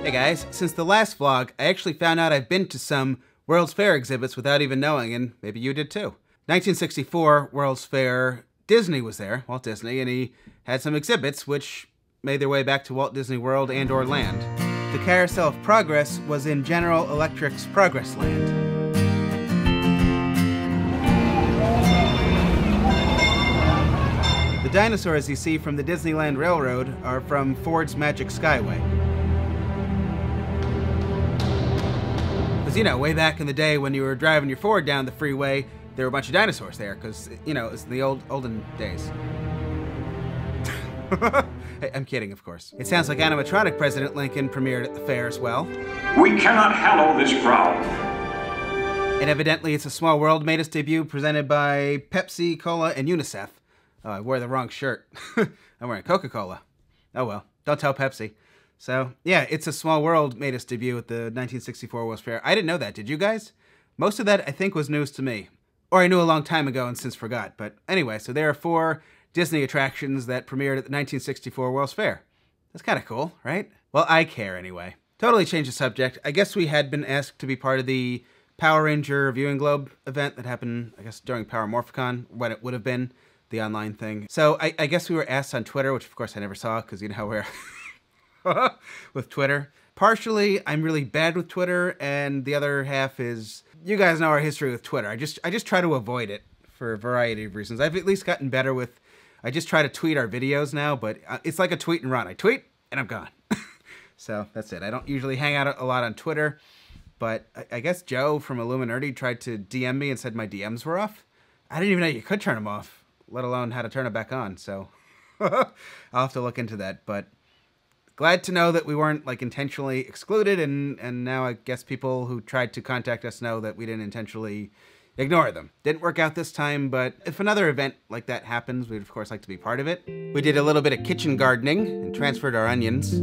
Hey guys, since the last vlog, I actually found out I've been to some World's Fair exhibits without even knowing, and maybe you did too. 1964 World's Fair, Disney was there, Walt Disney, and he had some exhibits which made their way back to Walt Disney World and or land. The Carousel of Progress was in General Electric's Progress Land. The dinosaurs you see from the Disneyland Railroad are from Ford's Magic Skyway. Because, you know, way back in the day when you were driving your Ford down the freeway, there were a bunch of dinosaurs there, because, you know, it's the olden days. Hey, I'm kidding, of course. It sounds like animatronic President Lincoln premiered at the fair as well. We cannot hallow this ground. And evidently It's a Small World made its debut, presented by Pepsi, Cola, and UNICEF. Oh, I wore the wrong shirt. I'm wearing Coca-Cola. Oh well, don't tell Pepsi. So, yeah, It's a Small World made its debut at the 1964 World's Fair. I didn't know that, did you guys? Most of that, I think, was news to me. Or I knew a long time ago and since forgot. But anyway, so there are 4 Disney attractions that premiered at the 1964 World's Fair. That's kind of cool, right? Well, I care anyway. Totally change the subject. I guess we had been asked to be part of the Power Ranger Viewing Globe event that happened, I guess, during Power Morphicon, what it would have been. The online thing. So I guess we were asked on Twitter, which of course I never saw because you know how we're with Twitter. Partially, I'm really bad with Twitter, and the other half is, you guys know our history with Twitter. I just try to avoid it for a variety of reasons. I've at least gotten better with, I just try to tweet our videos now, but it's like a tweet and run. I tweet and I'm gone. So that's it. I don't usually hang out a lot on Twitter, but I guess Joe from Illuminati tried to DM me and said my DMs were off. I didn't even know you could turn them off, let alone how to turn it back on, so I'll have to look into that. But glad to know that we weren't like intentionally excluded, and now I guess people who tried to contact us know that we didn't intentionally ignore them. Didn't work out this time, but if another event like that happens, we'd of course like to be part of it. We did a little bit of kitchen gardening and transferred our onions.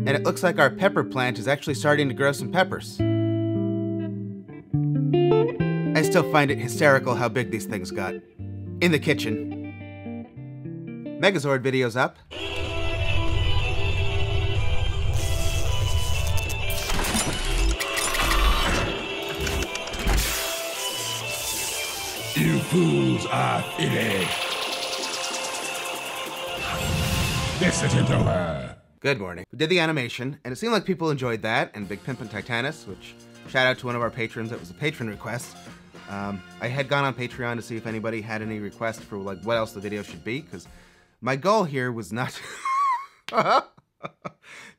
And it looks like our pepper plant is actually starting to grow some peppers. I still find it hysterical how big these things got. In the kitchen. Megazord video's up. You fools are finished. Listen to her. Good morning. We did the animation, and it seemed like people enjoyed that, and Big Pimpin' Titanus, which, shout out to one of our patrons, that was a patron request. I had gone on Patreon to see if anybody had any requests for like what else the video should be, because my goal here was not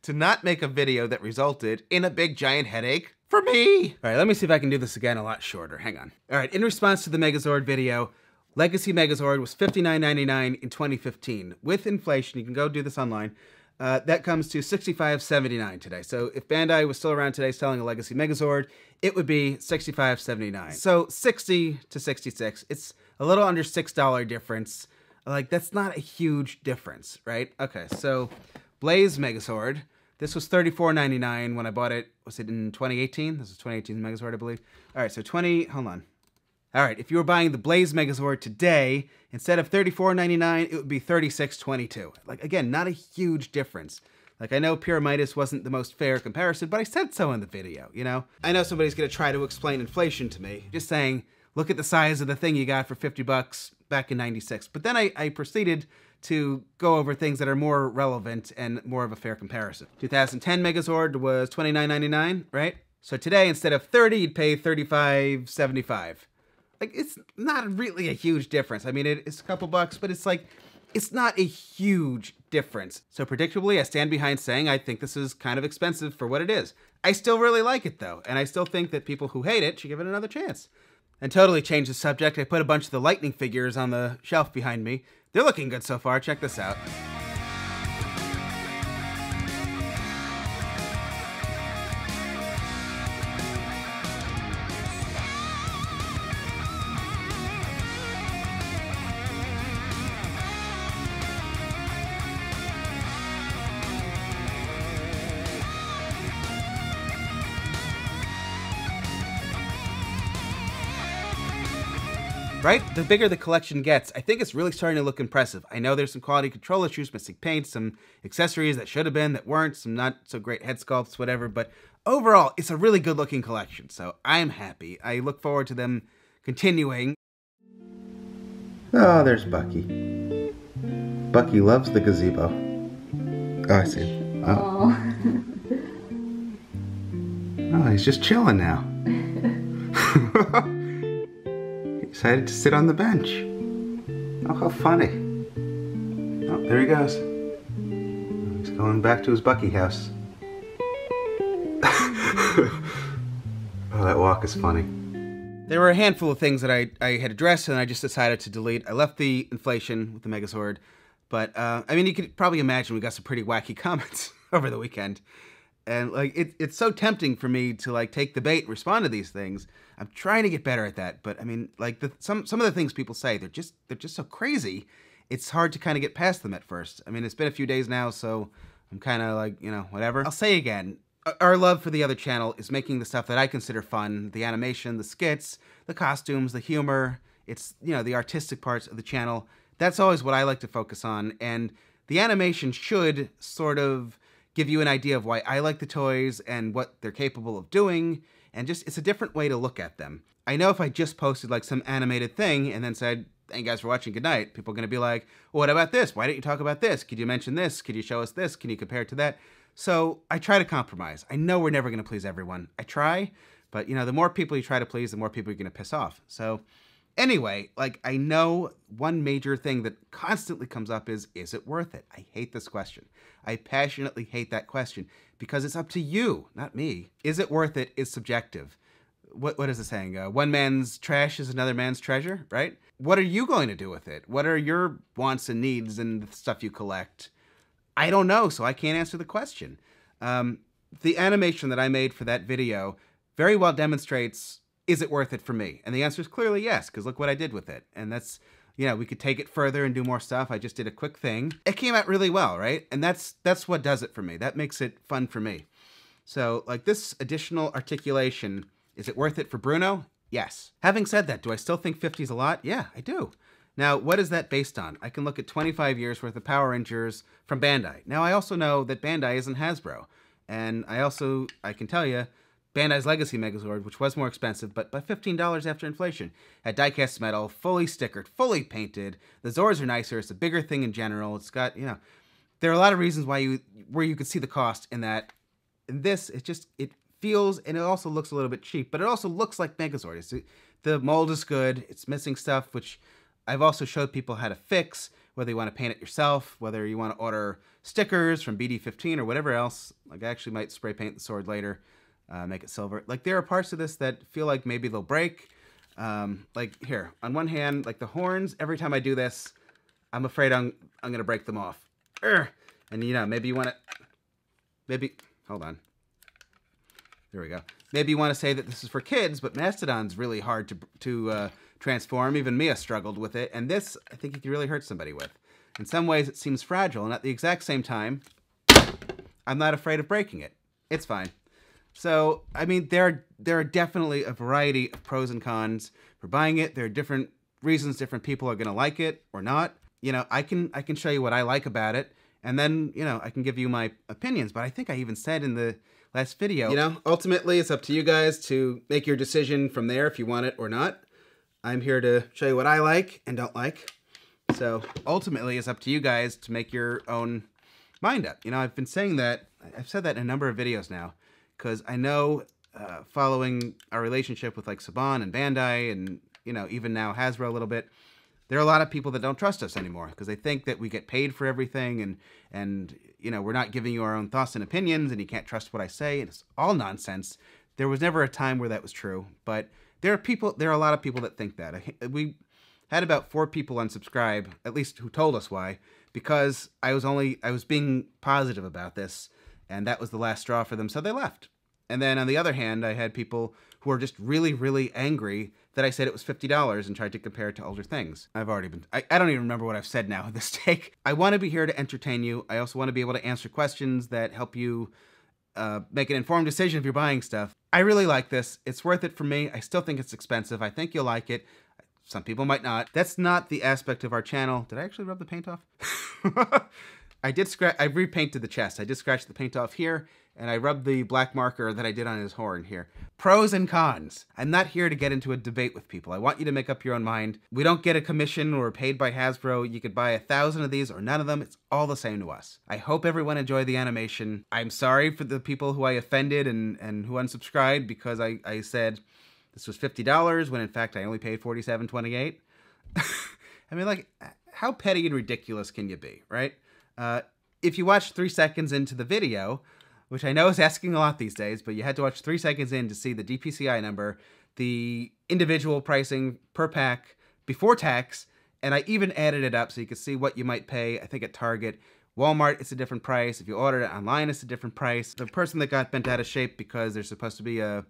to not make a video that resulted in a big giant headache for me. All right, let me see if I can do this again a lot shorter. Hang on. All right, in response to the Megazord video, Legacy Megazord was $59.99 in 2015. With inflation, you can go do this online. That comes to $65.79 today. So if Bandai was still around today selling a Legacy Megazord, it would be $65.79. So 60 to 66. It's a little under $6 difference. Like, that's not a huge difference, right? Okay, so Blaze Megazord. This was $34.99 when I bought it. Was it in 2018? This is 2018 Megazord, I believe. All right, so hold on. All right, if you were buying the Blaze Megazord today, instead of $34.99, it would be $36.22. Like, again, not a huge difference. Like, I know Pure Midas wasn't the most fair comparison, but I said so in the video, you know? I know somebody's gonna try to explain inflation to me, just saying, look at the size of the thing you got for 50 bucks back in 96. But then I proceeded to go over things that are more relevant and more of a fair comparison. 2010 Megazord was $29.99, right? So today, instead of $30, you'd pay $35.75. Like, it's not really a huge difference. I mean, it's a couple bucks, but it's like, it's not a huge difference. So predictably, I stand behind saying I think this is kind of expensive for what it is. I still really like it though, and I still think that people who hate it should give it another chance. And totally change the subject, I put a bunch of the Lightning figures on the shelf behind me. They're looking good so far, check this out. Right? The bigger the collection gets, I think it's really starting to look impressive. I know there's some quality control issues, missing paint, some accessories that should have been that weren't, some not so great head sculpts, whatever, but overall, it's a really good looking collection, so I'm happy. I look forward to them continuing. Oh, there's Bucky. Bucky loves the gazebo. Oh, I see. Oh, oh, he's just chilling now. He decided to sit on the bench. Oh, how funny. Oh, there he goes. He's going back to his Bucky house. Oh, that walk is funny. There were a handful of things that I had addressed and I just decided to delete. I left the inflation with the Megazord, but I mean, you could probably imagine we got some pretty wacky comments over the weekend. And like, it's so tempting for me to like take the bait and respond to these things. I'm trying to get better at that, but I mean, like some of the things people say, they're just so crazy. It's hard to kind of get past them at first. I mean, it's been a few days now, so I'm kind of like, you know, whatever. I'll say again, our love for the other channel is making the stuff that I consider fun, the animation, the skits, the costumes, the humor. It's, you know, the artistic parts of the channel. That's always what I like to focus on, and the animation should sort of give you an idea of why I like the toys and what they're capable of doing, and just, it's a different way to look at them. I know if I just posted like some animated thing and then said, thank you guys for watching, good night, people are going to be like, well, what about this? Why didn't you talk about this? Could you mention this? Could you show us this? Can you compare it to that? So I try to compromise. I know we're never going to please everyone. I try, but you know, the more people you try to please, the more people you're going to piss off. So anyway, like, I know one major thing that constantly comes up is it worth it? I hate this question. I passionately hate that question because it's up to you, not me. Is it worth it is subjective. What is the saying? One man's trash is another man's treasure, right? What are you going to do with it? What are your wants and needs and the stuff you collect? I don't know, so I can't answer the question. The animation that I made for that video very well demonstrates, is it worth it for me? And the answer is clearly yes, because look what I did with it. And that's, you know, we could take it further and do more stuff. I just did a quick thing. It came out really well, right? And that's what does it for me. That makes it fun for me. So like this additional articulation, is it worth it for Bruno? Yes. Having said that, do I still think 50 is a lot? Yeah, I do. Now, what is that based on? I can look at 25 years worth of Power Rangers from Bandai. Now, I also know that Bandai isn't Hasbro. And I can tell you, Bandai's Legacy Megazord, which was more expensive, but by $15 after inflation, had die-cast metal, fully stickered, fully painted. The Zords are nicer. It's a bigger thing in general. It's got, you know, there are a lot of reasons where you could see the cost in that. In this, it feels, and it also looks a little bit cheap, but it also looks like Megazord. The mold is good. It's missing stuff, which I've also showed people how to fix, whether you want to paint it yourself, whether you want to order stickers from BD15 or whatever else. Like, I actually might spray paint the sword later, make it silver. Like, there are parts of this that feel like maybe they'll break. Like, here, on one hand, like the horns, every time I do this, I'm afraid I'm going to break them off. Urgh. And, you know, maybe you want to, hold on. There we go. Maybe you want to say that this is for kids, but Mastodon's really hard to transform. Even Mia struggled with it, and this, I think you could really hurt somebody with. In some ways, it seems fragile, and at the exact same time, I'm not afraid of breaking it. It's fine. So, I mean, there are definitely a variety of pros and cons for buying it. There are different reasons different people are going to like it or not. You know, I can show you what I like about it, and then, you know, I can give you my opinions, but I think I even said in the last video, you know, ultimately it's up to you guys to make your decision from there if you want it or not. I'm here to show you what I like and don't like. So ultimately it's up to you guys to make your own mind up. You know, I've been saying that, I've said that in a number of videos now, because I know following our relationship with like Saban and Bandai and, you know, even now Hasbro a little bit, there are a lot of people that don't trust us anymore because they think that we get paid for everything and you know, we're not giving you our own thoughts and opinions and you can't trust what I say. And it's all nonsense. There was never a time where that was true, but there are a lot of people that think that. We had about 4 people unsubscribe, at least who told us why, because I was being positive about this and that was the last straw for them, so they left. And then on the other hand, I had people who were just really, really angry that I said it was $50 and tried to compare it to older things. I don't even remember what I've said now in this take. I want to be here to entertain you. I also want to be able to answer questions that help you make an informed decision if you're buying stuff. I really like this. It's worth it for me. I still think it's expensive. I think you'll like it. Some people might not. That's not the aspect of our channel. Did I actually rub the paint off? I repainted the chest. I just scratched the paint off here, and I rubbed the black marker that I did on his horn here. Pros and cons. I'm not here to get into a debate with people. I want you to make up your own mind. We don't get a commission or paid by Hasbro. You could buy 1,000 of these or none of them. It's all the same to us. I hope everyone enjoyed the animation. I'm sorry for the people who I offended and who unsubscribed because I said this was $50 when in fact I only paid $47.28. I mean, like, how petty and ridiculous can you be, right? If you watch 3 seconds into the video, which I know is asking a lot these days, but you had to watch 3 seconds in to see the DPCI number, the individual pricing per pack before tax, and I even added it up so you could see what you might pay. I think at Target, Walmart, it's a different price. If you order it online, it's a different price. The person that got bent out of shape because there's supposed to be a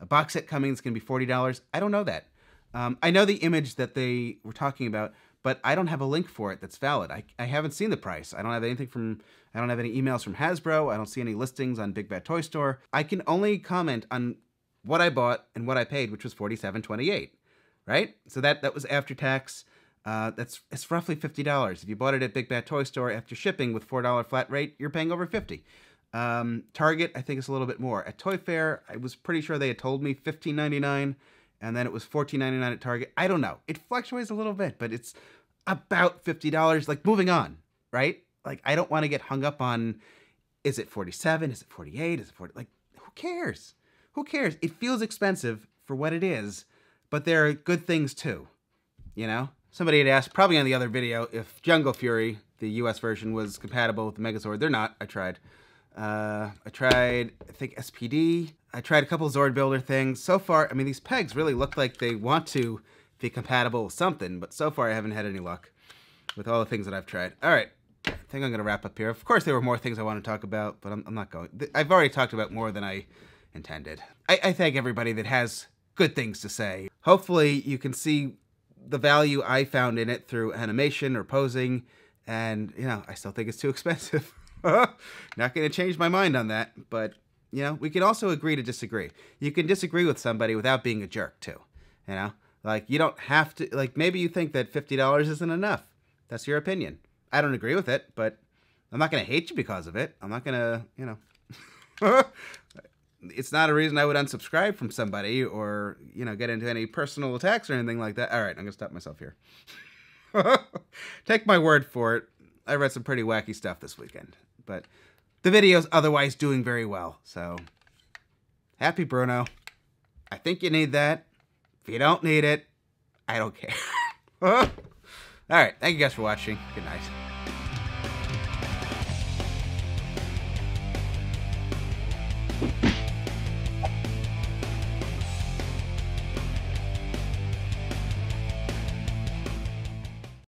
box set coming that's going to be $40, I don't know that. I know the image that they were talking about, but I don't have a link for it that's valid. I haven't seen the price. I don't have any emails from Hasbro. I don't see any listings on Big Bad Toy Store. I can only comment on what I bought and what I paid, which was $47.28, right? So that was after tax. It's roughly $50. If you bought it at Big Bad Toy Store after shipping with $4 flat rate, you're paying over $50. Target, I think it's a little bit more. At Toy Fair, I was pretty sure they had told me $15.99. And then it was $14.99 at Target. I don't know. It fluctuates a little bit, but it's about $50. Like, moving on, right? Like, I don't want to get hung up on, is it 47? Is it 48? Is it 40? Like, who cares? Who cares? It feels expensive for what it is, but there are good things too, you know? Somebody had asked, probably on the other video, if Jungle Fury, the US version, was compatible with the Megazord. They're not. I tried, I think, SPD. I tried a couple Zord builder things. So far, I mean, these pegs really look like they want to be compatible with something, but so far I haven't had any luck with all the things that I've tried. All right, I think I'm going to wrap up here. Of course, there were more things I want to talk about, but I'm not going. I've already talked about more than I intended. I thank everybody that has good things to say. Hopefully, you can see the value I found in it through animation or posing, and, you know, I still think it's too expensive. Not going to change my mind on that, but, you know, we can also agree to disagree. You can disagree with somebody without being a jerk, too. You know, like, you don't have to, like, maybe you think that $50 isn't enough. That's your opinion. I don't agree with it, but I'm not going to hate you because of it. I'm not going to, you know, it's not a reason I would unsubscribe from somebody or, you know, get into any personal attacks or anything like that. All right, I'm going to stop myself here. Take my word for it. I read some pretty wacky stuff this weekend, but the video's otherwise doing very well, so happy Bruno. I think you need that. If you don't need it, I don't care. All right, thank you guys for watching. Good night.